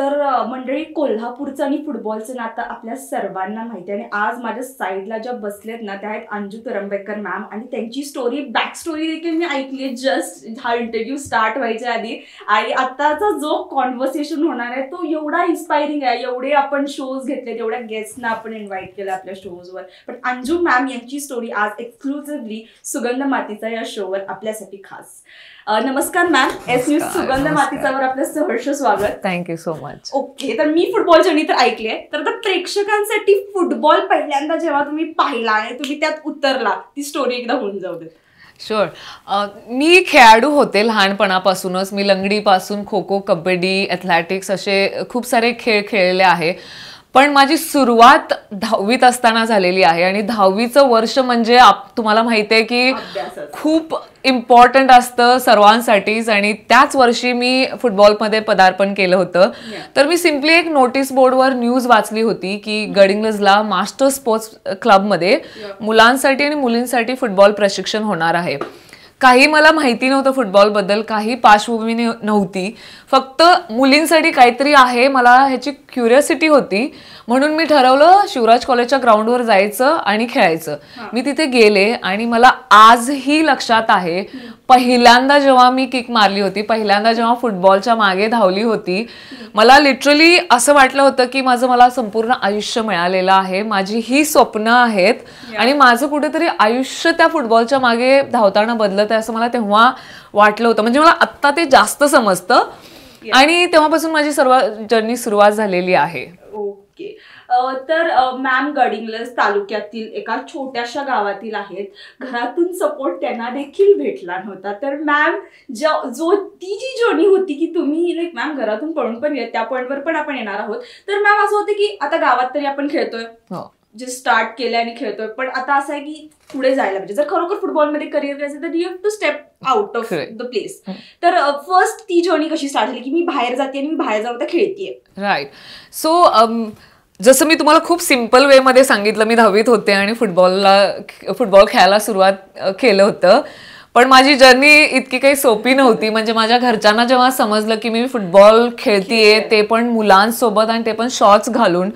मंडळी, कोल्हापूरचं आणि फुटबॉलचं नातं आपल्या सर्वांना माहिती आहे आणि आज माझ्या साईडला ज्या बसलेत ना त्या आहेत अंजू तरंबेकर मॅम आणि त्यांची स्टोरी, बॅक स्टोरी देखील मी ऐकली जस्ट हा इंटरव्ह्यू स्टार्ट व्हायच्या आधी. आणि आताचा जो कॉन्व्हर्सेशन होणार आहे तो एवढा इन्स्पायरिंग आहे. एवढे आपण शोज घेतले, एवढ्या गेस्टना आपण इन्व्हाइट केलं आपल्या शोजवर, पण अंजू मॅम यांची स्टोरी आज एक्सक्लुझिव्हली सुगंध मातीचा या शोवर आपल्यासाठी खास. नमस्कार मॅम, एस न्यूज सुगंध मातीचावर आपलं सहर्ष स्वागत. Thank you so much. ओके, तर मी फुटबॉल जर्नी तर ऐकली आहे, तर आता प्रेक्षकांसाठी फुटबॉल पहिल्यांदा जेव्हा तुम्ही पाहिला आणि तुम्ही त्यात उतरला ती स्टोरी एकदा होऊन जाऊ दे. शुअर. मी खेळाडू होते लहानपणापासूनच. मी लंगडीपासून खो खो, कबड्डी, ॲथलेटिक्स असे खूप सारे खेळ खेळले आहे. पण माझी सुरुवात 10वीत असताना झालेली आहे आणि 10वीचं वर्ष म्हणजे तुम्हाला माहिती आहे की खूप इम्पॉर्टंट असतं सर्वांसाठीच. आणि त्याच वर्षी मी फुटबॉलमध्ये पदार्पण केलं होतं. तर मी सिम्पली एक नोटीस बोर्डवर न्यूज वाचली होती की गडिंग्लजला मास्टर स्पोर्ट्स क्लबमध्ये मुलांसाठी आणि मुलींसाठी फुटबॉल प्रशिक्षण होणार आहे. काही मला माहिती नव्हतं फुटबॉलबद्दल, काही पार्श्वभूमी नव्हती, फक्त मुलींसाठी काहीतरी आहे मला ह्याची क्युरियोसिटी होती. म्हणून मी ठरवलं शिवराज कॉलेजच्या ग्राउंडवर जायचं आणि खेळायचं. मी तिथे गेले आणि मला आजही लक्षात आहे पहिल्यांदा जेव्हा मी किक मारली होती, पहिल्यांदा जेव्हा फुटबॉलच्या मागे धावली होती, मला लिटरली असं वाटलं होतं की मला संपूर्ण आयुष्य मिळालेलं आहे, माझी ही स्वप्न आहेत आणि माझं कुठेतरी आयुष्य त्या फुटबॉलच्या मागे धावताना बदलत आहे असं मला तेव्हा वाटलं होतं. म्हणजे मला आत्ता ते जास्त समजतं आणि तेव्हापासून माझी सर्व जर्नी सुरुवात झालेली आहे. ओके, तर मॅम गडिंग्लज तालुक्यातील एका छोट्याशा गावातील आहेत. घरातून सपोर्ट त्यांना देखील भेटला नव्हता. तर मॅम ती जी जर्नी होती की तुम्ही मॅम घरातून पळून पण येत, त्या पॉईंटवर पण आपण येणार आहोत. तर मॅम असं होतं की आता गावात तरी आपण खेळतोय, जे स्टार्ट केलंय आणि खेळतोय, पण आता असं आहे की पुढे जायला पाहिजे. जर खरोखर फुटबॉलमध्ये करिअर करायचं तर you have to step out of the place. तर फर्स्ट ती जर्नी कशी स्टार्ट झाली की मी बाहेर जाते आणि मी बाहेर जाऊन खेळतेय? राईट. सो जसं मी तुम्हाला खूप सिम्पल वे मध्ये सांगितलं, मी 10वीत होते आणि फुटबॉल खेळायला सुरुवात केलं होतं. पण माझी जर्नी इतकी काही सोपी नव्हती. म्हणजे माझ्या घरच्यांना जेव्हा समजलं की मी फुटबॉल खेळतीये, ते पण मुलांसोबत आणि ते पण शॉर्ट्स घालून,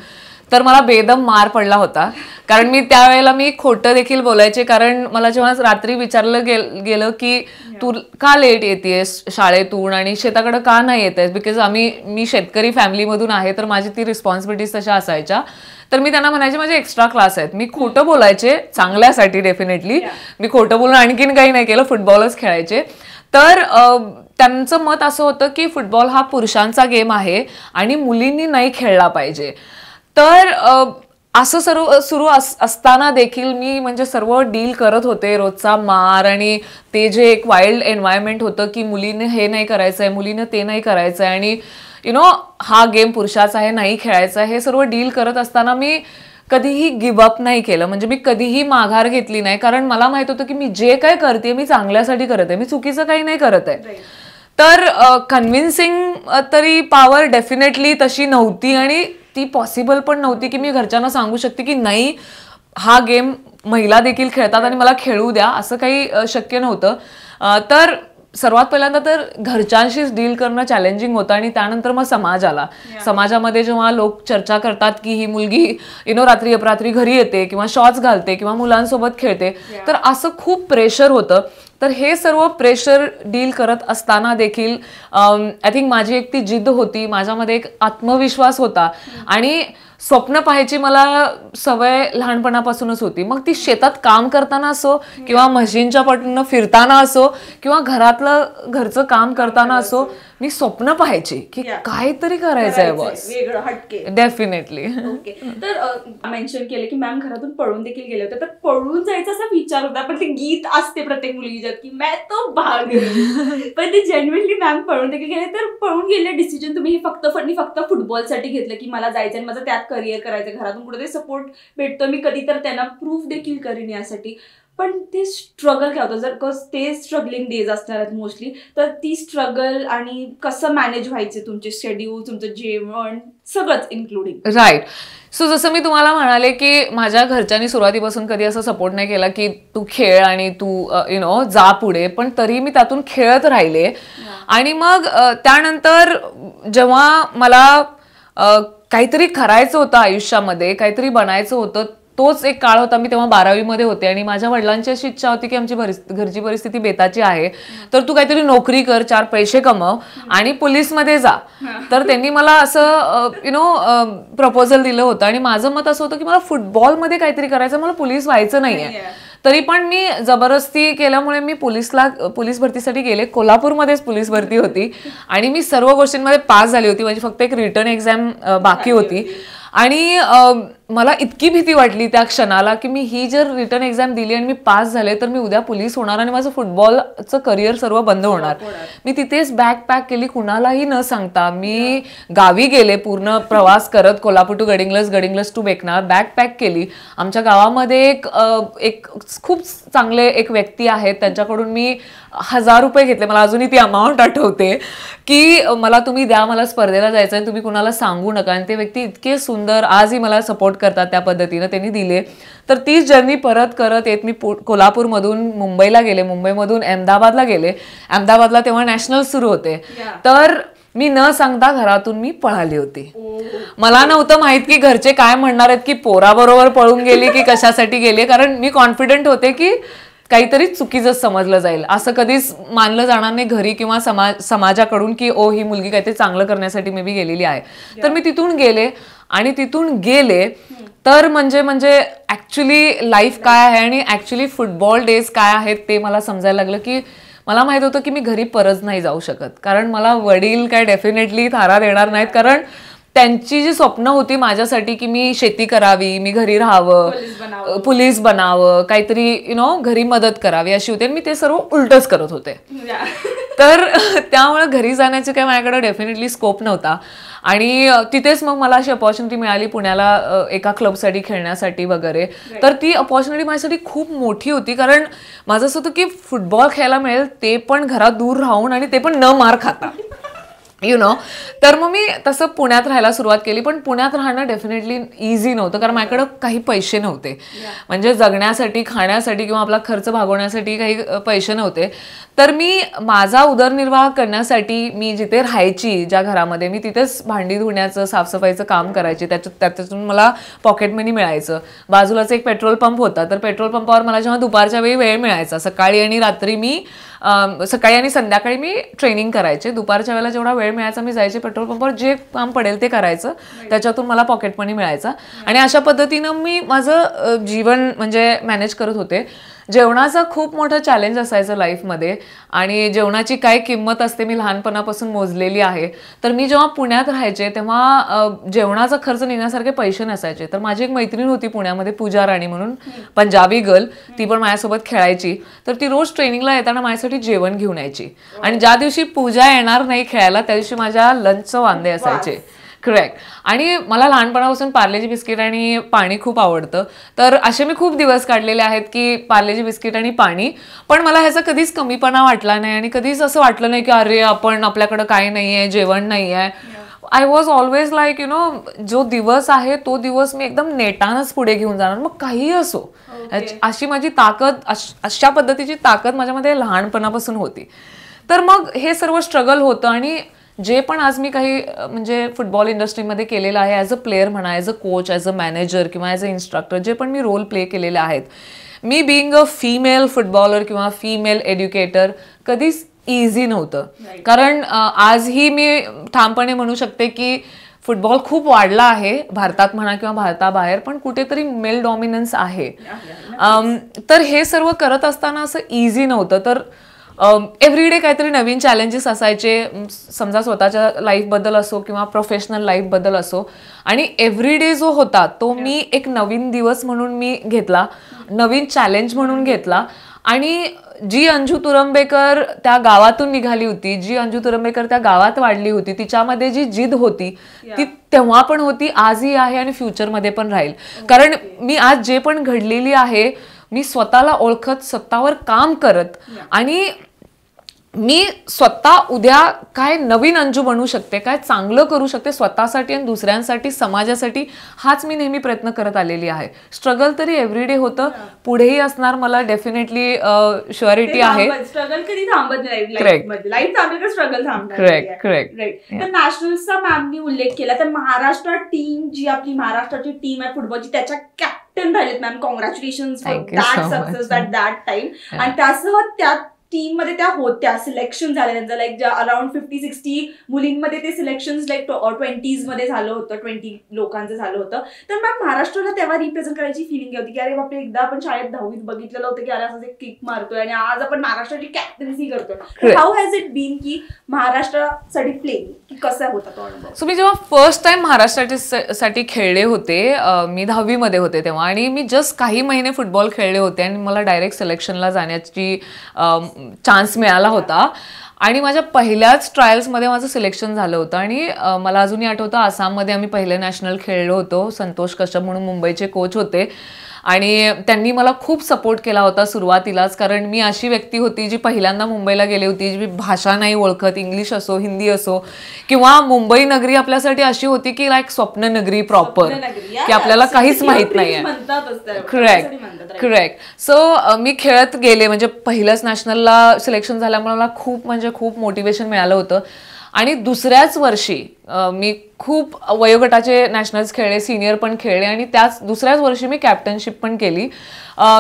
तर मला बेदम मार पडला होता. कारण मी त्यावेळेला खोटं देखील बोलायचे. कारण मला जेव्हा रात्री विचारलं गेलं की तू का लेट येतेस शाळेतून आणि शेताकडे का नाही येतेस, बिकॉज मी शेतकरी फॅमिलीमधून आहे, तर माझी ती रिस्पॉन्सिबिलिटीज तशा असायच्या. तर मी त्यांना म्हणायचे माझे एक्स्ट्रा क्लास आहेत. मी खोटं बोलायचे चांगल्यासाठी, डेफिनेटली. मी खोटं बोलून आणखीन काही नाही केलं, फुटबॉलच खेळायचे. तर त्यांचं मत असं होतं की फुटबॉल हा पुरुषांचा गेम आहे आणि मुलींनी नाही खेळला पाहिजे. तर असं सुरू असताना देखील मी सर्व डील करत होते, रोजचा मार आणि ते जे एक वाईल्ड एन्व्हायरमेंट होतं की मुलीने हे नाही करायचंय, मुलीने ते नाही करायचंय आणि हा गेम पुरुषाचा आहे, नाही खेळायचा, हे सर्व डील करत असताना मी कधीही गिव्हअप नाही केलं. म्हणजे मी कधीही माघार घेतली नाही, कारण मला माहित होतं की मी जे काय करते मी चांगल्यासाठी करत आहे, मी चुकीचं काही नाही करत आहे. तर कन्व्हिन्सिंग तरी पॉवर डेफिनेटली तशी नव्हती आणि ती पॉसिबल पण नव्हती की मी घरच्यांना सांगू शकते की नाही, हा गेम महिला देखील खेळतात आणि मला खेळू द्या, असं काही शक्य नव्हतं. तर सर्वात पहिल्यांदा तर घरच्यांशीच डील करणं चॅलेंजिंग होतं आणि त्यानंतर मग समाज आला. समाजामध्ये जेव्हा लोक चर्चा करतात की ही मुलगी रात्री अपरात्री घरी येते किंवा शॉर्ट्स घालते किंवा मुलांसोबत खेळते, तर असं खूप प्रेशर होतं. तर हे सर्व प्रेशर डील करत असताना देखील आय थिंक माझी एक ती जिद्द होती, माझ्यामध्ये एक आत्मविश्वास होता आणि स्वप्न पाहायची मला सवय लहानपणापासूनच होती. मग ती शेतात काम करताना असो किंवा म्हशींच्या पाठीनं फिरताना असो किंवा घरचं काम करताना असो, मी स्वप्न पाहायची की काहीतरी करायचंय बॉस, वेगळं हटके. डेफिनेटली. ओके, तर मेन्शन केलं की मॅम घरातून पळून देखील गेले होते. तर पळून जायचा असा विचार होता, पण ते गीत असते प्रत्येक मुलगीच्यात की मैं तो भाग गेली, पण ते जेन्युइनली मॅम पळून देखील गेले. तर पळून गेले डिसिजन तुम्ही फक्त फुटबॉलसाठी घेतलं की मला जायचं आणि माझं त्यात करिअर करायचं, घरातून कुठेतरी सपोर्ट भेटतो, मी कधी तर त्यांना प्रूफ देखील करीन यासाठी. पण ते स्ट्रगल काय होतं, जर ते स्ट्रगलिंग डेज असणार आहेत मोस्टली, तर ती स्ट्रगल आणि कसं मॅनेज व्हायचे तुमचे शेड्यूल, तुमचं जेवण, सगळंच इन्क्लुडिंग. राईट. सो जसं मी तुम्हाला म्हणाले की माझ्या घरच्यांनी सुरुवातीपासून कधी असं सपोर्ट नाही केला की तू खेळ आणि तू जा पुढे, पण तरी मी त्यातून खेळत राहिले. आणि मग त्यानंतर जेव्हा मला काहीतरी करायचं होतं आयुष्यामध्ये, काहीतरी बनायचं होतं, तोच एक काळ होता. मी तेव्हा 12वी मध्ये होते आणि माझ्या वडिलांची अशी इच्छा होती की आमची घरची परिस्थिती बेताची आहे, तर तू काहीतरी नोकरी कर, 4 पैसे कमव आणि पोलीसमध्ये जा. तर त्यांनी मला असं प्रपोजल दिलं होतं आणि माझं मत असं होतं की मला फुटबॉलमध्ये काहीतरी करायचं, मला पोलीस व्हायचं नाहीये. तरी पण मी जबरदस्ती केल्यामुळे मी पोलीस भरतीसाठी गेले. कोल्हापूरमध्येच पोलीस भरती होती आणि मी सर्व गोष्टींमध्ये पास झाली होती. म्हणजे फक्त एक रिटर्न एक्झाम बाकी होती. आणि मला इतकी भीती वाटली त्या क्षणाला की मी ही जर रिटर्न एक्झाम दिली आणि मी पास झाले तर मी उद्या पोलीस होणार आणि माझं फुटबॉलचं करिअर सर्व बंद होणार. मी तिथेच बॅग पॅक केली, कुणालाही न सांगता मी गावी गेले, पूर्ण प्रवास करत Kolhapur to Gadhinglaj, Gadhinglaj to Beknar, bag pack केली. आमच्या गावामध्ये एक खूप चांगले एक व्यक्ती आहेत, त्यांच्याकडून मी 1000 रुपये घेतले. मला अजूनही ती अमाऊंट आठवते की मला तुम्ही द्या, मला स्पर्धेला जायचं आहे, तुम्ही कुणाला सांगू नका. आणि ते व्यक्ती इतके सुंदर आजही मला सपोर्ट करतात त्या पद्धतीनं त्यांनी दिले. तर तीच जर्नी परत करत येत मी कोल्हापूरमधून मुंबईला गेले, मुंबईमधून अहमदाबादला गेले. अहमदाबादला तेव्हा नॅशनल सुरू होते. तर मी न सांगता घरातून मी पळाली होती. मला नव्हतं माहित की घरचे काय म्हणणार आहेत, की पोराबरोबर पळून गेली की कशासाठी गेली. कारण मी कॉन्फिडंट होते की काहीतरी चुकीचं समजलं जाईल, असं कधीच मानलं जाणार नाही घरी किंवा समाजाकडून की ओ ही मुलगी काहीतरी चांगलं करण्यासाठी मे बी गेलेली आहे. तर मी तिथून गेले आणि तिथून गेले तर म्हणजे ऍक्च्युली लाईफ काय आहे आणि ऍक्च्युली फुटबॉल डेज काय आहेत ते मला समजायला लागलं. की मला माहित होतं की मी घरी परत नाही जाऊ शकत, कारण मला वडील काय डेफिनेटली थारा देणार नाहीत. कारण त्यांची जी स्वप्न होती माझ्यासाठी की मी शेती करावी, मी घरी राहावं, पोलीस बनावं, काहीतरी घरी मदत करावी अशी होती. मी ते सर्व उलटच करत होते. तर त्यामुळे घरी जाण्याचे काही माझ्याकडे डेफिनेटली स्कोप नव्हता. आणि तिथेच मग मला अशी अपॉर्च्युनिटी मिळाली पुण्याला एका क्लबसाठी खेळण्यासाठी वगैरे. तर ती अपॉर्च्युनिटी माझ्यासाठी खूप मोठी होती, कारण माझं असं होतं की फुटबॉल खेळायला मिळेल, ते पण घरात दूर राहून आणि ते पण न मार खाता. तर मग मी तसं पुण्यात राहायला सुरुवात केली. पण पुण्यात राहणं डेफिनेटली इझी नव्हतं, कारण माझ्याकडं काही पैसे नव्हते. म्हणजे जगण्यासाठी, खाण्यासाठी किंवा आपला खर्च भागवण्यासाठी काही पैसे नव्हते. तर मी माझा उदरनिर्वाह करण्यासाठी मी जिथे राहायची, ज्या घरामध्ये, मी तिथेच भांडी धुण्याचं, साफसफाईचं काम करायची. त्याच्यातून मला पॉकेट मनी मिळायचं. बाजूलाच एक पेट्रोल पंप होता, तर पेट्रोल पंपावर मला जेव्हा दुपारच्या वेळी वेळ मिळायचा, सकाळी आणि संध्याकाळी मी ट्रेनिंग करायचे. दुपारच्या वेळेला जेवढा वेळ मिळायचा मी जायचे पेट्रोल पंपावर, जे काम पडेल ते करायचं, त्याच्यातून मला पॉकेट मनी मिळायचा. आणि अशा पद्धतीनं मी माझं जीवन म्हणजे मॅनेज करत होते. जेवणाचा खूप मोठं चॅलेंज असायचं लाईफमध्ये आणि जेवणाची काय किंमत असते मी लहानपणापासून मोजलेली आहे. तर मी जेव्हा पुण्यात राहायचे तेव्हा जेवणाचा खर्च निघण्यासारखे पैसे नसायचे. तर माझी एक मैत्रीण होती पुण्यामध्ये, पूजा राणी म्हणून, पंजाबी गर्ल, ती पण माझ्यासोबत खेळायची. तर ती रोज ट्रेनिंगला येताना माझ्यासाठी जेवण घेऊन यायची. आणि ज्या दिवशी पूजा येणार नाही खेळायला त्या दिवशी माझ्या लंचचं वांदे असायचे. करेक्ट. आणि मला लहानपणापासून पार्लेजी बिस्किट आणि पाणी खूप आवडतं. तर असे मी खूप दिवस काढलेले आहेत की पार्लेजी बिस्किट आणि पाणी. पण मला ह्याचा कधीच कमीपणा वाटला नाही आणि कधीच असं वाटलं नाही की अरे आपल्याकडं काही नाही आहे, जेवण नाही आहे. आय वॉज ऑलवेज लाईक जो दिवस आहे तो दिवस मी एकदम नेटानच पुढे घेऊन जाणार, मग काहीही असो. अशी माझी ताकद, अशा पद्धतीची ताकद माझ्यामध्ये लहानपणापासून होती. तर मग हे सर्व स्ट्रगल होतं. आणि जे पण आज मी काही म्हणजे फुटबॉल इंडस्ट्रीमध्ये केलेलं आहे, ॲज अ प्लेअर म्हणा, as a coach, as a manager किंवा ॲज अ इन्स्ट्रक्टर, जे पण मी रोल प्ले केलेले आहेत, मी बिईंग अ फिमेल फुटबॉलर किंवा फिमेल एज्युकेटर कधीच इझी नव्हतं. कारण आजही मी ठामपणे म्हणू शकते की फुटबॉल खूप वाढला आहे भारतात म्हणा किंवा भारताबाहेर, पण कुठेतरी मेल डॉमिनन्स आहे. तर हे सर्व करत असताना असं इझी नव्हतं. तर एव्हरीडे काहीतरी नवीन चॅलेंजेस असायचे, समजा स्वतःच्या लाईफबद्दल असो किंवा प्रोफेशनल लाईफबद्दल असो. आणि एव्हरीडे जो होता तो मी एक नवीन दिवस म्हणून मी घेतला, नवीन चॅलेंज म्हणून घेतला. आणि जी अंजू तुरंबेकर त्या गावातून निघाली होती, जी अंजू तुरंबेकर त्या गावात वाढली होती, तिच्यामध्ये जी जिद होती ती तेव्हा पण होती, आजही आहे आणि फ्युचरमध्ये पण राहील. कारण मी आज जे पण घडलेली आहे मी स्वतःला ओळखत, स्वतःवर काम करत आणि मी स्वतः उद्या काय नवीन अंजू बनू शकते, काय चांगलं करू शकते स्वतःसाठी आणि दुसऱ्यांसाठी, समाजासाठी, हाच मी नेहमी प्रयत्न करत आलेली आहे. स्ट्रगल तरी एव्हरीडे होतं, पुढेही असणार, मला डेफिनेटली शुअरिटी आहे. स्ट्रगल कधी थांबत नाही लाईफ थांबेल का स्ट्रगल थांबणार. करेक्ट. तर नॅशनल्सचा मॅमनी उल्लेख केला तर महाराष्ट्र टीम जी आपली महाराष्ट्राची टीम आहे फुटबॉलची त्याच्या कॅप्टन राहिलेत ma'am. Congratulation for that success that time. आणि त्यासह त्या टीम मध्ये त्या होत्या, सिलेक्शन झालं त्यांचं लाईक ज्या अराउंड 50-60 मुलींमध्ये ते सिलेक्शन लाईक 20s मध्ये झालं होतं, 20 लोकांचं झालं होतं. तर मॅम महाराष्ट्राला तेव्हा रिप्रेझेंट करायची फिलिंग होती की अरे बापरे, एकदा आपण शाळेत 10वीत बघितलेलं होतं की अरे असं किक मारतोय आणि आज आपण महाराष्ट्राची कॅप्टन्सी करतोय. हाऊ हॅज इट बीन की महाराष्ट्रासाठी प्लेइंग, की कसा होता तो अनुभव? सो मी जेव्हा फर्स्ट टाइम महाराष्ट्रासाठी खेळले होते, मी 10वी मध्ये होते तेव्हा, आणि मी जस्ट काही महिने फुटबॉल खेळले होते आणि मला डायरेक्ट सिलेक्शनला जाण्याची चान्स मिळाला होता. आणि माझ्या पहिल्याच ट्रायल्समध्ये माझं सिलेक्शन झालं होतं. आणि मला अजूनही आठवतं, आसाममध्ये आम्ही पहिले नॅशनल खेळलो होतो. संतोष कश्यप म्हणून मुंबईचे कोच होते आणि त्यांनी मला खूप सपोर्ट केला होता सुरुवातीलाच, कारण मी अशी व्यक्ती होती जी पहिल्यांदा मुंबईला गेली होती, जी भाषा नाही ओळखत, इंग्लिश असो हिंदी असो, किंवा मुंबई नगरी आपल्यासाठी अशी होती की लाईक स्वप्न नगरी प्रॉपर, की आपल्याला काहीच माहित नाहीये. करेक्ट. सो मी खेळत गेले, म्हणजे पहिल्याच नॅशनलला सिलेक्शन झाल्यामुळे मला खूप मोटिवेशन मिळालं होतं. आणि दुसऱ्याच वर्षी मी खूप वयोगटाचे नॅशनल्स खेळले, सिनियर पण खेळले, आणि त्याच दुसऱ्याच वर्षी मी कॅप्टनशिप पण केली.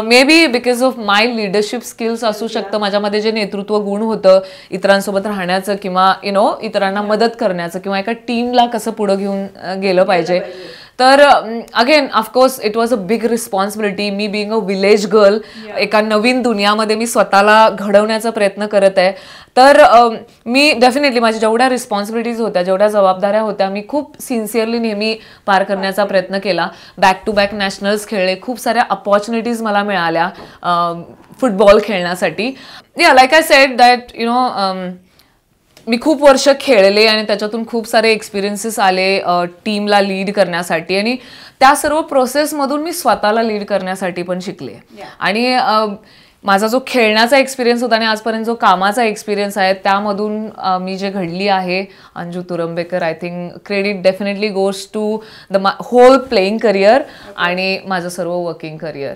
May be because of my leadership skills असू शकतं, माझ्यामध्ये जे नेतृत्व गुण होतं इतरांसोबत राहण्याचं, किंवा इतरांना मदत करण्याचं, किंवा एका टीमला कसं पुढं घेऊन गेलं पाहिजे. तर again of course it was a big responsibility. Me being a village girl, एका नवीन दुनियामध्ये मी स्वतःला घडवण्याचा प्रयत्न करत आहे. तर मी डेफिनेटली माझ्या जेवढ्या रिस्पॉन्सिबिलिटीज होत्या, जेवढ्या जबाबदाऱ्या होत्या, मी खूप सिन्सिअरली नेहमी पार करण्याचा प्रयत्न केला. बॅक टू बॅक नॅशनल्स खेळले, खूप साऱ्या अपॉर्च्युनिटीज मला मिळाल्या फुटबॉल खेळण्यासाठी. लाईक आय सेड दॅट मी खूप वर्ष खेळले आणि त्याच्यातून खूप सारे एक्सपिरियन्सेस आले टीमला लीड करण्यासाठी, आणि त्या सर्व प्रोसेसमधून मी स्वतःला लीड करण्यासाठी पण शिकले. आणि माझा जो खेळण्याचा एक्सपिरियन्स होता आणि आजपर्यंत जो कामाचा एक्सपिरियन्स आहे, त्यामधून मी जे घडली आहे Anju Turambekar, I think credit definitely goes to the whole playing career आणि माझं सर्व वर्किंग करिअर.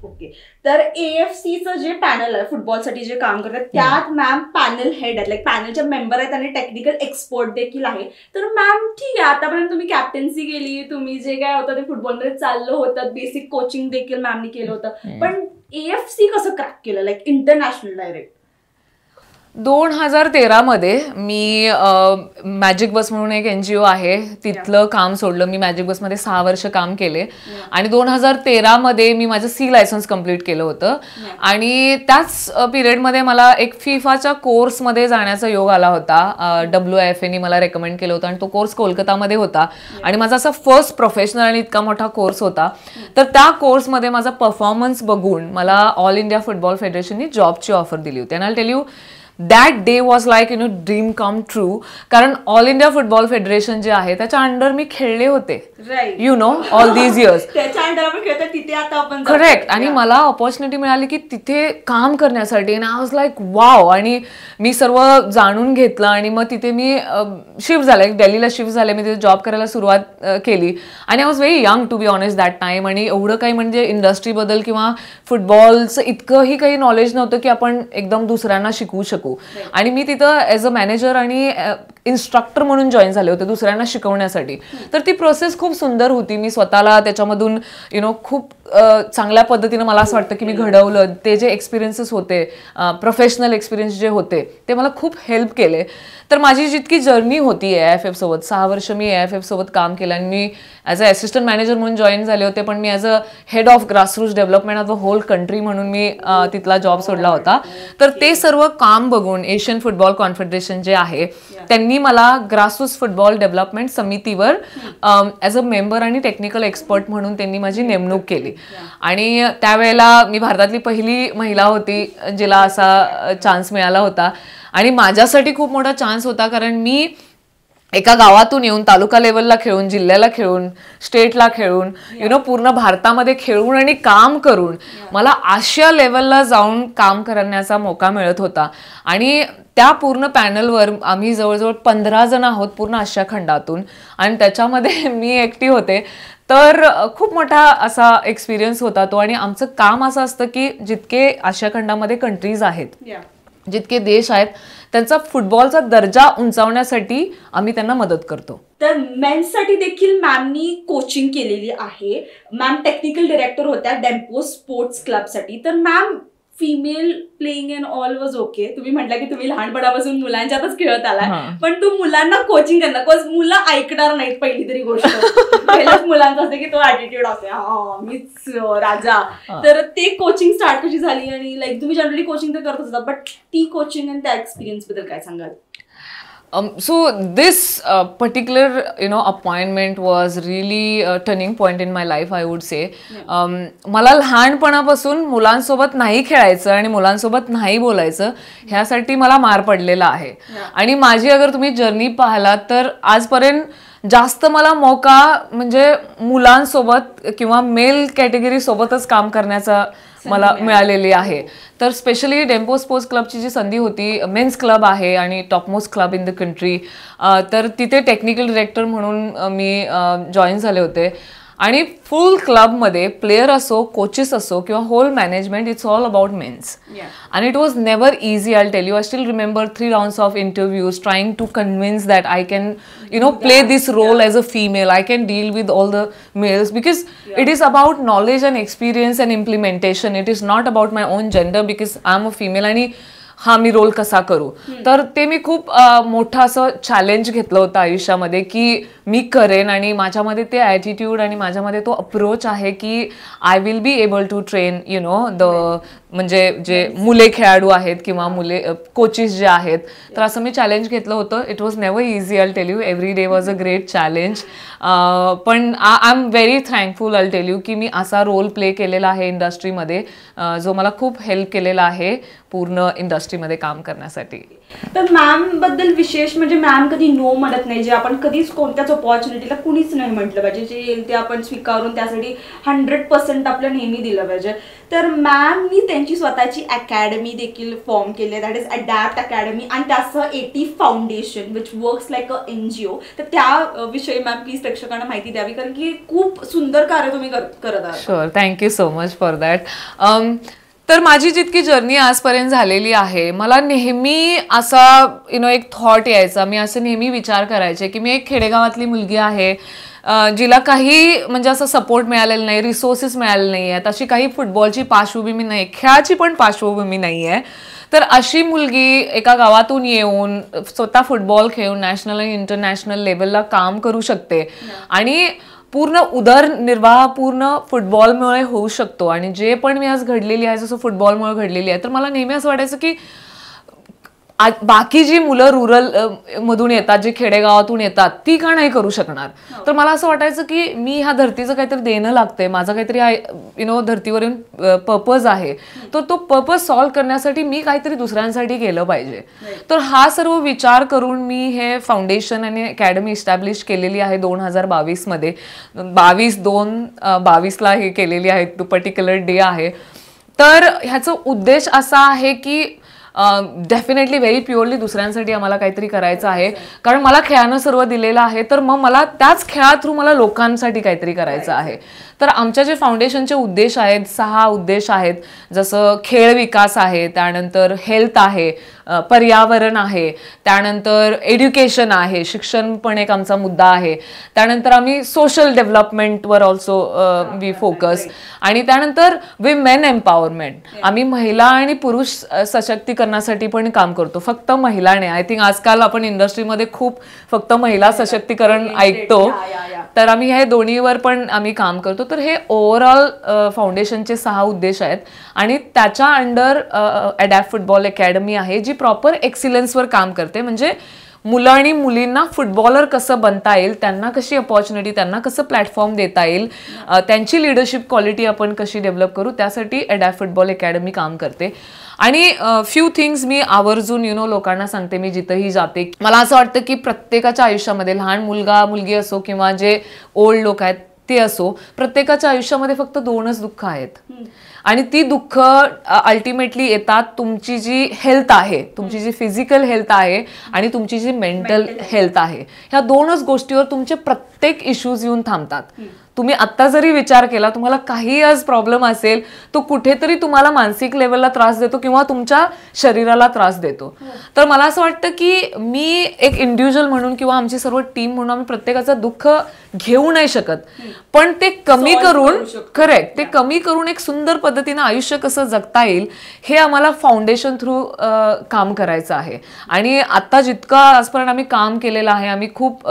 ओके. तर AFCचं जे पॅनल आहे फुटबॉलसाठी जे काम करतात, त्यात मॅम पॅनल हेड आहेत, लाईक पॅनलचे मेंबर आहेत आणि टेक्निकल एक्सपर्ट देखील आहे. तर मॅम ठीक आहे, आतापर्यंत तुम्ही कॅप्टन्सी केली, तुम्ही जे काय होतं ते फुटबॉलमध्ये चाललं होतं, बेसिक कोचिंग देखील मॅमनी केलं होतं, पण AFC कसं क्रॅक केलं, लाईक इंटरनॅशनल डायरेक्ट? 2013 मध्ये मी मॅजिक बस म्हणून एक NGO आहे, तिथलं काम सोडलं. मी मॅजिक बसमध्ये 6 वर्ष काम केले आणि 2013 मध्ये मी माझं C लायसन्स कम्प्लीट केलं होतं. आणि त्याच पिरियडमध्ये मला एक फिफाच्या कोर्समध्ये जाण्याचा योग आला होता. WIFAने मला रेकमेंड केलं होतं आणि तो कोर्स कोलकातामध्ये होता आणि माझा असा फर्स्ट प्रोफेशनल आणि इतका मोठा कोर्स होता. तर त्या कोर्समध्ये माझा परफॉर्मन्स बघून मला ऑल इंडिया फुटबॉल फेडरेशननी जॉबची ऑफर दिली होती. आणि I tell you that day was like dream come true, कारण ऑल इंडिया फुटबॉल फेडरेशन जे आहे त्याच्या अंडर मी खेळले होते, ऑल दीज इयर्स. करेक्ट. आणि मला ऑपॉर्च्युनिटी मिळाली की तिथे काम करण्यासाठी, आणि आय वॉज लाईक वाव. आणि मी सर्व जाणून घेतलं आणि मग तिथे मी शिफ्ट झाले, दिल्लीला शिफ्ट झाले, मी तिथे जॉब करायला सुरुवात केली. आणि I was very young to be honest that time, आणि एवढं काही म्हणजे इंडस्ट्रीबद्दल किंवा फुटबॉलचं इतकंही काही नॉलेज नव्हतं की आपण एकदम दुसऱ्यांना शिकवू शकू. आणि मी तिथं ॲज अ मॅनेजर आणि इन्स्ट्रक्टर म्हणून जॉईन झाले होते दुसऱ्यांना शिकवण्यासाठी. तर ती प्रोसेस खूप सुंदर होती. मी स्वतःला त्याच्यामधून खूप चांगल्या पद्धतीनं मला असं वाटतं की मी घडवलं. ते जे एक्सपिरियन्सेस होते, प्रोफेशनल एक्सपिरियन्स जे होते, ते मला खूप हेल्प केले. तर माझी जितकी जर्नी होती AIFF सोबत, 6 वर्ष मी AIFF सोबत काम केलं आणि मी ॲज अ असिस्टंट मॅनेजर म्हणून जॉईन झाले होते, पण मी as a head of grassroots development of the whole country म्हणून मी तिथला जॉब सोडला होता. तर ते सर्व काम बघून एशियन फुटबॉल कॉन्फेडरेशन जे आहे त्यांनी मला ग्रासरूट्स फुटबॉल डेव्हलपमेंट समितीवर ॲज अ मेंबर आणि टेक्निकल एक्सपर्ट म्हणून त्यांनी माझी नेमणूक केली. आणि त्यावेळेला मी भारतातली पहिली महिला होती जिला असा चान्स मिळाला होता. आणि माझ्यासाठी खूप मोठा चान्स होता, कारण मी एका गावातून येऊन तालुका लेवलला खेळून, जिल्ह्याला खेळून, स्टेटला खेळून, पूर्ण भारतामध्ये खेळून आणि काम करून मला आशिया लेवलला जाऊन काम करण्याचा मौका मिळत होता. आणि त्या पूर्ण पॅनलवर आम्ही जवळजवळ 15 जण आहोत पूर्ण आशिया खंडातून, आणि त्याच्यामध्ये मी एकटी होते. तर खूप मोठा असा एक्सपिरियन्स होता तो. आणि आमचं काम असं असतं की जितके आशिया खंडामध्ये कंट्रीज आहेत, जितके देश आहेत, त्यांचा फुटबॉलचा दर्जा उंचावण्यासाठी आम्ही त्यांना मदत करतो. तर मेन्ससाठी देखील मॅमनी कोचिंग केलेली आहे. मॅम टेक्निकल डायरेक्टर होत्या डेम्पो स्पोर्ट्स क्लबसाठी. तर ma'am female playing and all was okay. तुम्ही म्हटलं की तुम्ही लहानपणापासून मुलांच्यातच खेळत आलाय, पण तू मुलांना कोचिंग करणार, बिकॉज मुलं ऐकणार नाहीत पहिली तरी गोष्ट. पहिलाच मुलांचा असते की तो ऍटिट्यूड असते, हा मीच राजा. तर ते कोचिंग स्टार्ट कशी झाली, आणि लाईक तुम्ही जनरली कोचिंग तर करतच होता, बट ती कोचिंग आणि त्या एक्सपिरियन्स बद्दल काय सांगाल? So this particular appointment was really a turning point in my life, I would say. मला लहानपणापासून मुलांसोबत नाही खेळायचं आणि मुलांसोबत नाही बोलायचं ह्यासाठी मला मार पडलेला आहे. आणि माझी अगर तुम्ही जर्नी पाहिलात तर आजपर्यंत जास्त मला मौका म्हणजे मुलांसोबत किंवा मेल कॅटेगरी सोबतच काम करण्याचा मला मिळालेली आहे. तर स्पेशली डेम्पो स्पोर्ट्स क्लबची जी संधी होती, मेन्स क्लब आहे आणि topmost club in the country, तर तिथे टेक्निकल डायरेक्टर म्हणून मी जॉईन झाले होते. आणि फुल क्लबमध्ये प्लेयर असो, कोचेस असो किंवा whole management, it's all about men's. And it was never easy, I'll tell you. I still remember 3 rounds of interviews trying to convince that I can, play this role as a female. I can deal with all the males because it is about knowledge and experience and implementation. It is not about my own gender because I'm a female. आणि हा मी role कसा करू. तर ते मी खूप मोठं असं challenge घेतलं होतं आयुष्यामध्ये की मी करेन, आणि माझ्यामध्ये ते ॲटिट्यूड आणि माझ्यामध्ये तो अप्रोच आहे की I will be able to train the म्हणजे जे मुले खेळाडू आहेत किंवा मुले कोचेस जे आहेत. तर असं मी चॅलेंज घेतलं होतं. It was never easy, I tell you. Every day was a great challenge. पण I am very thankful, I tell you, की मी असा रोल प्ले केलेला आहे इंडस्ट्रीमध्ये जो मला खूप हेल्प केलेला आहे पूर्ण इंडस्ट्रीमध्ये काम करण्यासाठी. तर मॅम बद्दल विशेष म्हणजे मॅम कधी नो म्हणत नाही, जे आपण कधीच कोणत्याच ऑपॉर्च्युनिटीला कुणीच नाही म्हटलं पाहिजे. जे येईल ते आपण स्वीकारून त्यासाठी 100% आपलं नेहमी दिलं पाहिजे. तर मॅमनी त्यांची स्वतःची अकॅडमी देखील फॉर्म केली आहे, दॅट इज अडॅप्ट अकॅडमी, आणि त्याचं 80 foundation which works like a NGO. तर त्याविषयी मॅम प्लीज प्रेक्षकांना माहिती द्यावी, कारण की खूप सुंदर कार्य तुम्ही करत आहात. Sure, thank you so much for that. तर माझी जितकी जर्नी आजपर्यंत झालेली आहे, मला नेहमी असा एक थॉट यायचा, मी असं नेहमी विचार करायचे की मी एक खेडेगावातली मुलगी आहे जिला काही म्हणजे असं सपोर्ट मिळालेलं नाही, रिसोर्सेस मिळाले नाही आहेत, अशी काही फुटबॉलची पार्श्वभूमी नाही, खेळाची पण पार्श्वभूमी नाही आहे. तर अशी मुलगी एका गावातून येऊन स्वतः फुटबॉल खेळून नॅशनल आणि इंटरनॅशनल लेवलला काम करू शकते, आणि पूर्ण उदरनिर्वाह पूर्ण फुटबॉलमुळे होऊ शकतो. आणि जे पण मी आज घडलेली आहे जसं फुटबॉलमुळे घडलेली आहे, तर मला नेहमी असं वाटायचं की बाकी जी मुलं रुरल मधून येतात, जे खेडेगावातून येतात, ती का नाही करू शकणार. तर मला असं वाटायचं की मी ह्या धर्तीचं काहीतरी देणं लागतंय, माझा काहीतरी धर्तीवर येऊन पर्पज आहे, तर तो पर्पज सॉल्व्ह करण्यासाठी मी काहीतरी दुसऱ्यांसाठी केलं पाहिजे. तर हा सर्व विचार करून मी हे फाउंडेशन आणि अकॅडमी इस्टॅब्लिश केलेली आहे 2022 मध्ये. 22/2/22ला हे केलेली आहे, तो पर्टिक्युलर डे आहे. तर ह्याचा उद्देश असा आहे की डेफिनेटली व्हेरी प्युअरली दुसऱ्यांसाठी आम्हाला काहीतरी करायचं आहे, कारण मला खेळानं सर्व दिलेलं आहे, तर मग मला त्याच खेळा थ्रू मला लोकांसाठी काहीतरी करायचं आहे. तर आमच्या जे फाउंडेशनचे उद्देश आहेत, 6 उद्देश आहेत, जसं खेळ विकास आहे, त्यानंतर हेल्थ आहे, पर्यावरण आहे, त्यानंतर एज्युकेशन आहे, शिक्षण पण एक आमचा मुद्दा आहे, त्यानंतर आम्ही सोशल डेव्हलपमेंटवर ऑल्सो वी फोकस, आणि त्यानंतर विमेन एम्पॉवरमेंट, आम्ही महिला आणि पुरुष सशक्तीकरणासाठी पण काम करतो, फक्त महिलाने. आय थिंक आजकाल आपण इंडस्ट्रीमध्ये खूप फक्त महिला सशक्तीकरण ऐकतो, तर आम्ही हे दोन्हीवर पण आम्ही काम करतो. तर हे ओव्हरऑल फाउंडेशनचे 6 उद्देश आहेत, आणि त्याच्या अंडर अडॅप्ट फुटबॉल अकॅडमी आहे जी प्रॉपर एक्सिलन्सवर काम करते. म्हणजे मुलं आणि मुलींना फुटबॉलर कसं बनता येईल, त्यांना कशी अपॉर्च्युनिटी, त्यांना कसं प्लॅटफॉर्म देता येईल, त्यांची लिडरशिप क्वालिटी आपण कशी डेव्हलप करू, त्यासाठी अडॅप्ट फुटबॉल अकॅडमी काम करते. आणि फ्यू थिंग्स मी आवर्जून लोकांना सांगते मी जिथंही जाते. मला असं वाटतं की प्रत्येकाच्या आयुष्यामध्ये, लहान मुलगा मुलगी असो किंवा जे ओल्ड लोक आहेत ते असो, प्रत्येकाच्या आयुष्यामध्ये फक्त 2च दुःख आहेत. आणि ती दुःख अल्टिमेटली येतात तुमची जी हेल्थ आहे, तुमची जी फिजिकल हेल्थ आहे आणि तुमची जी मेंटल हेल्थ आहे. ह्या 2च गोष्टीवर तुमचे प्रत्येक इश्यूज येऊन थांबतात. तुम्ही आत्ता जरी विचार केला, तुम्हाला काही आज प्रॉब्लेम असेल, तो कुठेतरी तुम्हाला मानसिक लेवलला त्रास देतो किंवा तुमच्या शरीराला त्रास देतो. तर मला असं वाटतं की मी एक इंडिव्हिज्युअल म्हणून किंवा आमची सर्व टीम म्हणून आम्ही प्रत्येकाचं दुःख घेऊ नाही शकत, पण ते कमी करून, करेक्ट, ते कमी करून एक सुंदर पद्धतीने आयुष्य कसं जगता येईल हे आम्हाला फाउंडेशन थ्रू काम करायचं आहे. आणि आता जितकं आजपर्यंत आम्ही काम केलेलं आहे, आम्ही खूप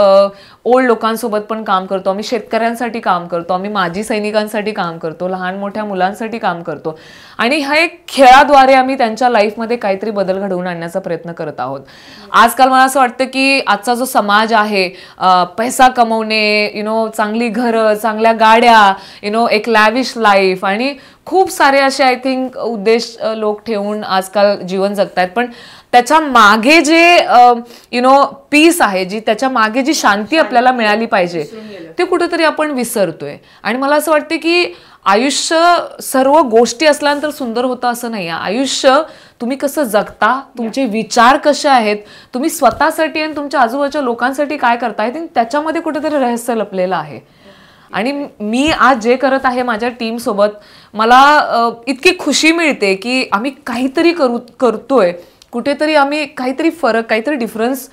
ओल्ड लोकांसोबत पण काम करतो, आम्ही शेतकऱ्यांसाठी काम करतो, आम्ही माजी सैनिकांसाठी काम करतो, लहान मोठ्या मुलांसाठी काम करतो. आणि हा एक खेळाद्वारे आम्ही त्यांच्या लाईफमध्ये काहीतरी बदल घडवून आणण्याचा प्रयत्न करत आहोत. आजकाल मला असं वाटतं की आजचा जो समाज आहे, पैसा कमवणे, चांगली घरं, चांगल्या गाड्या, एक लॅविश लाईफ आणि खूप सारे असे आय थिंक उद्देश लोक ठेवून आजकाल जीवन जगतायत. पण त्याच्या मागे जे पीस आहे, जी त्याच्या मागे जी शांती आपल्याला मिळाली पाहिजे, ते कुठेतरी आपण विसरतोय. आणि मला असं वाटतं की आयुष्य सर्व गोष्टी असल्यानंतर सुंदर होतं असं नाही. आयुष्य तुम्ही कसं जगता, तुमचे विचार कसे आहेत, तुम्ही स्वतःसाठी आणि तुमच्या आजूबाजूच्या लोकांसाठी काय करताय, त्याच्यामध्ये कुठेतरी रहस्य लपलेलं आहे. आणि मी आज जे करत आहे माझ्या टीम सोबत, मला इतकी खुशी मिळते की आम्ही काहीतरी करतोय, कुठेतरी आम्ही काहीतरी फरक, काहीतरी डिफरन्स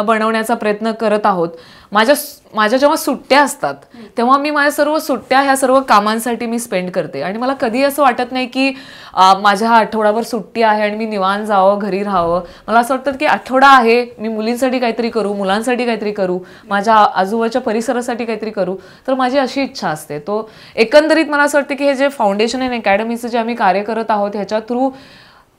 बनवण्याचा प्रयत्न करत आहोत. माझ्या जेव्हा सुट्ट्या असतात तेव्हा मी माझ्या सर्व सुट्ट्या ह्या सर्व कामांसाठी मी स्पेंड करते. आणि मला कधी असं वाटत नाही की माझ्या आठवडाभर सुट्टी आहे आणि मी निवांत जावं, घरी राहावं. मला असं वाटतं की आठवडा आहे, मी मुलींसाठी काहीतरी करू, मुलांसाठी काहीतरी करू, माझ्या आजूबाजूच्या परिसरासाठी काहीतरी करू. तर माझी अशी इच्छा असते. तो एकंदरीत मला असं वाटतं की हे जे फाउंडेशन अँड अकॅडमीचं जे आम्ही कार्य करत आहोत, ह्याच्या थ्रू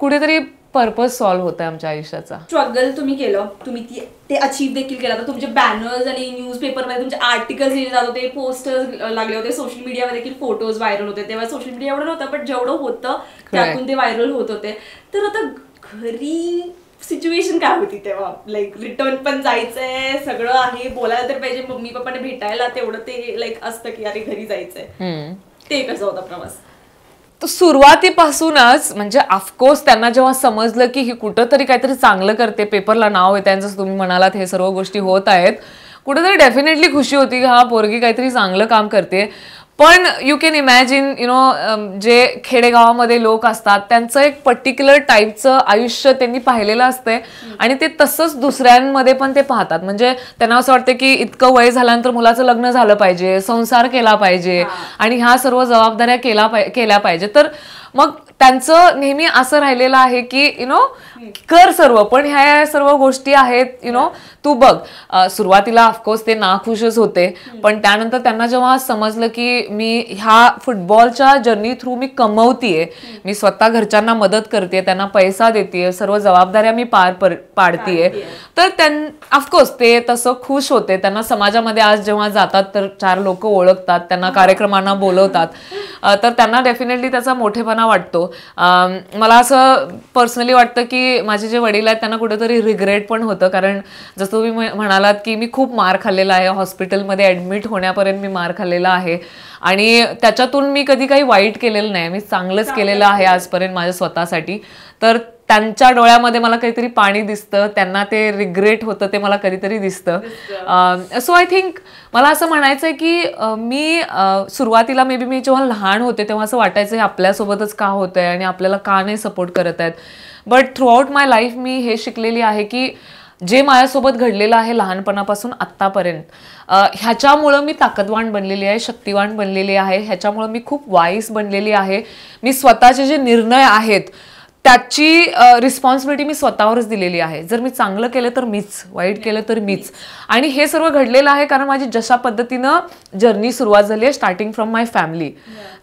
कुठेतरी पर्पज सॉल्व्ह होत आहे आमच्या आयुष्याचा. स्ट्रगल तुम्ही केलं, तुम्ही ते अचीव्ह देखील केलं. तर तुमचे बॅनर्स आणि न्यूजपेपरमध्ये तुमचे आर्टिकल्स लिहिले जात होते, पोस्टर्स लागले होते, सोशल मीडियावर देखील फोटोज व्हायरल होते. तेव्हा सोशल मीडिया एवढं नव्हतं, पण जेवढं होतं त्यातून ते व्हायरल होत होते. तर आता घरी सिच्युएशन काय होती तेव्हा? लाईक रिटर्न पण जायचंय, सगळं आहे, बोलायला तर पाहिजे, मम्मी पप्पाने भेटायला, तेवढं ते लाईक असतं की अरे घरी जायचंय. ते कसं होता प्रवास? तर सुरुवातीपासूनच म्हणजे ऑफकोर्स त्यांना जेव्हा समजलं की ही कुठंतरी काहीतरी चांगलं करते, पेपरला नाव आहे त्यांचं, तुम्ही म्हणालात हे सर्व गोष्टी होत आहेत, कुठेतरी डेफिनेटली खुशी होती की हा पोरगी काहीतरी चांगलं काम करते. पण यू कॅन इमॅजिन जे खेडेगावामध्ये लोक असतात त्यांचं एक पर्टिक्युलर टाईपचं आयुष्य त्यांनी पाहिलेलं असतंय आणि ते तसंच दुसऱ्यांमध्ये पण ते पाहतात. म्हणजे त्यांना असं वाटतं की इतकं वय झाल्यानंतर मुलाचं लग्न झालं पाहिजे, संसार केला पाहिजे आणि ह्या सर्व जबाबदाऱ्या केल्या पाहिजे. तर मग त्यांचं नेहमी असं राहिलेलं आहे की कर सर्व, पण ह्या सर्व गोष्टी आहेत तू बघ. सुरुवातीला ऑफकोर्स ते नाखुशच होते, पण त्यानंतर त्यांना जेव्हा समजलं की मी ह्या फुटबॉलच्या जर्नी थ्रू मी कमवतीये, मी स्वतः घरच्यांना मदत करते, त्यांना पैसा देते, सर्व जबाबदाऱ्या मी पाडतीये, तर ऑफकोर्स ते तसं खुश होते. त्यांना समाजामध्ये आज जेव्हा जातात तर 4 लोक ओळखतात, त्यांना कार्यक्रमांना बोलवतात, तर त्यांना डेफिनेटली त्याचा मोठेपणा वाटतो. मला असं पर्सनली वाटतं की माझे जे वडील आहेत त्यांना कुठेतरी रिग्रेट पण होतं, कारण जसं तुम्ही म्हणालात की मी खूप मार खाल्लेला आहे, हॉस्पिटलमध्ये ॲडमिट होण्यापर्यंत मी मार खाल्लेला आहे आणि त्याच्यातून मी कधी काही वाईट केलेलं नाही, मी चांगलंच केलेलं आहे आजपर्यंत माझ्या स्वतःसाठी. तर त्यांच्या डोळ्यामध्ये मला काहीतरी पाणी दिसतं, त्यांना ते रिग्रेट होतं ते मला कधीतरी दिसतं. सो आय थिंक मला असं म्हणायचं आहे की मी सुरुवातीला मे बी मी जेव्हा लहान होते तेव्हा असं वाटायचं हे आपल्यासोबतच का होतंय आणि आपल्याला का नाही सपोर्ट करत आहेत. But throughout my life मी हे शिकलेली आहे की जे माझ्यासोबत घडलेलं आहे लहानपणापासून आत्तापर्यंत, ह्याच्यामुळं मी ताकदवान बनलेली आहे, शक्तिवान बनलेली आहे, ह्याच्यामुळं मी खूप वाईस बनलेली आहे. मी स्वतःचे जे निर्णय आहेत त्याची रिस्पॉन्सिबिलिटी मी स्वतःवरच दिलेली आहे. जर मी चांगलं केलं तर मीच, वाईट केलं तर मीच. आणि हे सर्व घडलेलं आहे कारण माझी जशा पद्धतीनं जर्नी सुरुवात झाली आहे, स्टार्टिंग फ्रॉम माय फॅमिली.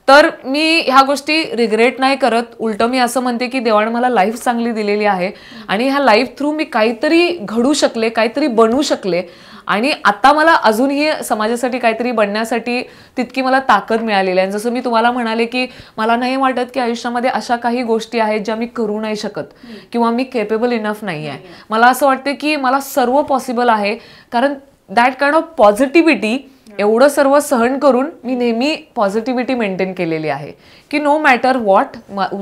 तर मी ह्या गोष्टी रिग्रेट नाही करत. उलटं मी असं म्हणते की देवाने मला लाईफ चांगली दिलेली आहे आणि ह्या लाईफ थ्रू मी काहीतरी घडू शकले, काहीतरी बनवू शकले. आणि आता मला अजूनही समाजासाठी काहीतरी बनण्यासाठी तितकी मला ताकद मिळालेली आहे. जसं मी तुम्हाला म्हणाले की मला नाही वाटत की आयुष्यामध्ये अशा काही गोष्टी आहेत ज्या मी करू नाही शकत किंवा मी केपेबल इनफ नाही आहे. मला असं वाटतं की मला सर्व पॉसिबल आहे कारण दॅट काइंड ऑफ पॉझिटिव्हिटी, एवढं सर्व सहन करून मी नेहमी पॉझिटिव्हिटी मेंटेन केलेली आहे की नो मॅटर व्हॉट,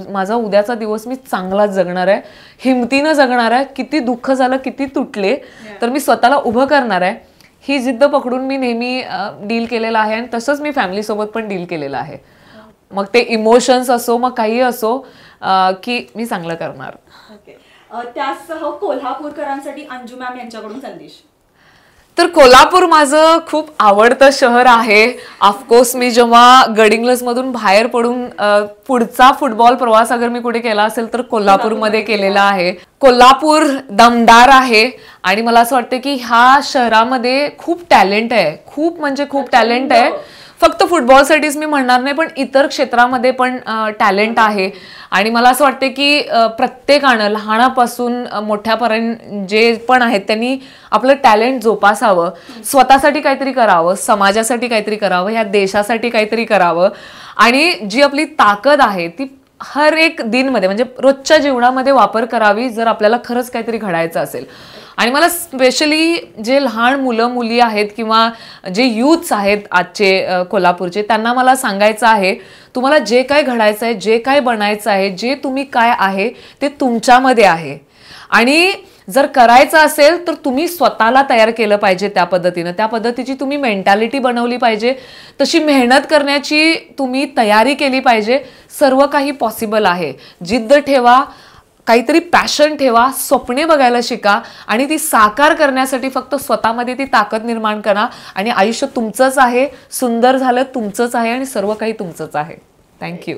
माझा उद्याचा दिवस मी चांगलाच जगणार आहे, हिमतीनं जगणार आहे. किती दुःख झालं, किती तुटले तर मी स्वतःला उभं करणार आहे. ही जिद्द पकडून मी नेहमी डील केलेलं आहे आणि तसंच मी फॅमिलीसोबत पण डील केलेलं आहे. मग ते इमोशन्स असो, मग काही असो, की मी चांगलं करणार. त्यासह कोल्हापूरकरांसाठी अंजू मॅम यांच्याकडून संदेश. तर कोल्हापूर माझं खूप आवडतं शहर आहे. ऑफकोर्स मी जेव्हा गडिंग्लजमधून बाहेर पडून पुढचा फुटबॉल प्रवास अगर मी कुठे केला असेल तर कोल्हापूरमध्ये केलेला आहे. कोल्हापूर दमदार आहे आणि मला असं वाटतं की ह्या शहरामध्ये खूप टॅलेंट आहे, खूप म्हणजे खूप टॅलेंट आहे. फक्त फुटबॉलसाठीच मी म्हणणार नाही, पण इतर क्षेत्रामध्ये पण टॅलेंट आहे. आणि मला असं वाटतं की प्रत्येकानं लहानापासून मोठ्यापर्यंत जे पण आहेत त्यांनी आपलं टॅलेंट जोपासावं, स्वतःसाठी काहीतरी करावं, समाजासाठी काहीतरी करावं, ह्या देशासाठी काहीतरी करावं. आणि जी आपली ताकद आहे ती हर एक दिनमध्ये म्हणजे रोजच्या जीवनामध्ये वापर करावी जर आपल्याला खरंच काहीतरी घडायचं असेल. आणि मला स्पेशली जे लहान मुलं मुली आहेत किंवा जे यूथ्स आहेत आजचे कोल्हापूरचे, त्यांना मला सांगायचं आहे तुम्हाला जे काय घडायचं आहे, जे काय बनायचं आहे, जे तुम्ही काय आहे ते तुमच्यामध्ये आहे. आणि जर करायचं असेल तर तुम्ही स्वतःला तयार केलं पाहिजे त्या पद्धतीनं, त्या पद्धतीची तुम्ही मेंटॅलिटी बनवली पाहिजे, तशी मेहनत करण्याची तुम्ही तयारी केली पाहिजे. सर्व काही पॉसिबल आहे. जिद्द ठेवा, काहीतरी पॅशन ठेवा, स्वप्ने बघायला शिका आणि ती साकार करण्यासाठी फक्त स्वतःमध्ये ती ताकद निर्माण करा. आणि आयुष्य तुमचंच आहे, सुंदर झालं तुमचंच आहे आणि सर्व काही तुमचंच आहे. थँक्यू.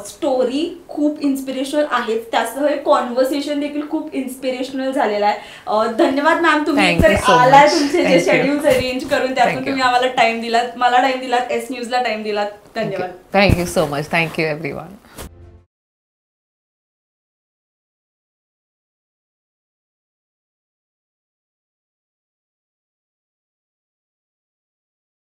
स्टोरी खूप इन्स्पिरेशनल आहे, त्यासह हे कॉन्व्हर्सेशन देखील खूप इन्स्पिरेशनल झालेलं आहे. धन्यवाद मॅम, तुम्ही आलाय, तुमचे जे शेड्यूल्स अरेंज करून त्यातून तुम्ही आम्हाला टाइम दिलात, मला टाइम दिलात, एस न्यूजला टाइम दिलात. धन्यवाद. Thank you so much. Thank you everyone.